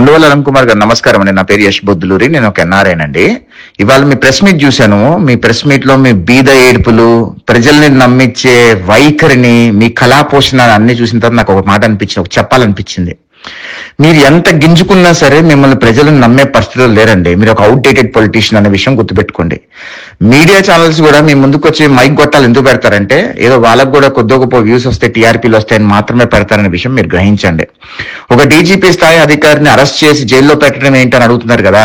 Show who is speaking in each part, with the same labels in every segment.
Speaker 1: ఉండవల్లి అరుణ్ కుమార్ గారు నమస్కారం అండి. నా పేరు యష్ బొద్దులూరి, నేను ఒక ఎన్ఆర్ఐ అండి. ఇవాళ మీ ప్రెస్ మీట్ చూశాను. మీ ప్రెస్ మీట్ లో మీ బీద ఏడుపులు, ప్రజల్ని నమ్మించే వైఖరిని, మీ కళా పోషణ అన్ని చూసిన తర్వాత నాకు ఒక మాట అనిపించింది, ఒక చెప్పాలనిపించింది. మీరు ఎంత గింజుకున్నా సరే మిమ్మల్ని ప్రజలను నమ్మే పరిస్థితులు లేరండి. మీరు ఒక అవుట్డేటెడ్ పొలిటీషియన్ అనే విషయం గుర్తుపెట్టుకోండి. మీడియా ఛానల్స్ కూడా మీ ముందుకు వచ్చి మైక్ గొట్టాలు ఎందుకు పెడతారంటే ఏదో వాళ్ళకు కూడా కొద్ది గొప్ప వ్యూస్ వస్తాయి, టీఆర్పీలు వస్తాయని మాత్రమే పెడతారనే విషయం మీరు గ్రహించండి. ఒక డీజీపీ స్థాయి అధికారిని అరెస్ట్ చేసి జైల్లో పెట్టడం ఏంటని అడుగుతున్నారు కదా.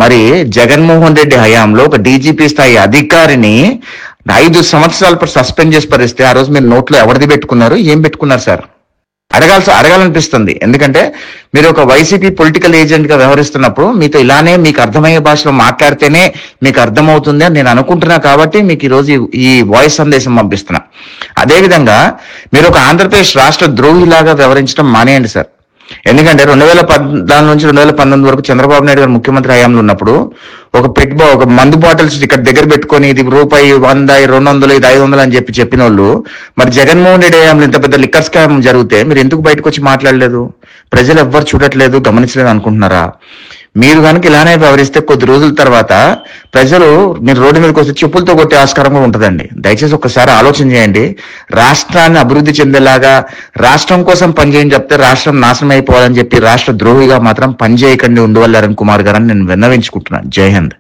Speaker 1: మరి జగన్మోహన్ రెడ్డి హయాంలో ఒక డీజీపీ స్థాయి అధికారిని 5 సంవత్సరాల పాటు సస్పెండ్ చేసి పరిస్తే ఆ రోజు మీరు నోట్లో ఎవరిది పెట్టుకున్నారు, ఏం పెట్టుకున్నారు సార్? అడగాలనిపిస్తుంది. ఎందుకంటే మీరు ఒక వైసీపీ పొలిటికల్ ఏజెంట్ గా వ్యవహరిస్తున్నప్పుడు మీతో ఇలానే మీకు అర్థమయ్యే భాషలో మాట్లాడితేనే మీకు అర్థమవుతుంది అని నేను అనుకుంటున్నా. కాబట్టి మీకు ఈరోజు ఈ వాయిస్ సందేశం పంపిస్తున్నా. అదేవిధంగా మీరు ఒక ఆంధ్రప్రదేశ్ రాష్ట్ర ద్రోహిలాగా వ్యవహరించడం మానేయండి సార్. ఎందుకంటే 2014 నుంచి 2019 వరకు చంద్రబాబు నాయుడు గారు ముఖ్యమంత్రి హయాంలో ఉన్నప్పుడు ఒక మందు బాటిల్స్ ఇక్కడ దగ్గర పెట్టుకొని ఇది రూపాయి 100, 200, ఇది 500 అని చెప్పిన వాళ్ళు, మరి జగన్మోహన్ రెడ్డి హయాంలో ఇంత పెద్ద లిక్కర్ స్కామ్ జరిగితే మీరు ఎందుకు బయటకు వచ్చి మాట్లాడలేదు? ప్రజలు ఎవ్వరు చూడట్లేదు, గమనించలేదు అనుకుంటున్నారా? మీరు కనుక ఇలానే వ్యవహరిస్తే కొద్ది రోజుల తర్వాత ప్రజలు మీరు రోడ్డు మీదకి వస్తే చెప్పులతో కొట్టే ఆస్కారం కూడా ఉంటుందండి. దయచేసి ఒక్కసారి ఆలోచన చేయండి. రాష్ట్రాన్ని అభివృద్ధి చెందేలాగా రాష్ట్రం కోసం పనిచేయని చెప్తే రాష్ట్రం నాశనం అయిపోవాలని చెప్పి రాష్ట్ర ద్రోహిగా మాత్రం పనిచేయకండి ఉండవల్లి అరుణ్ కుమార్ గారు అని నేను విన్నవించుకుంటున్నాను. జై హింద్.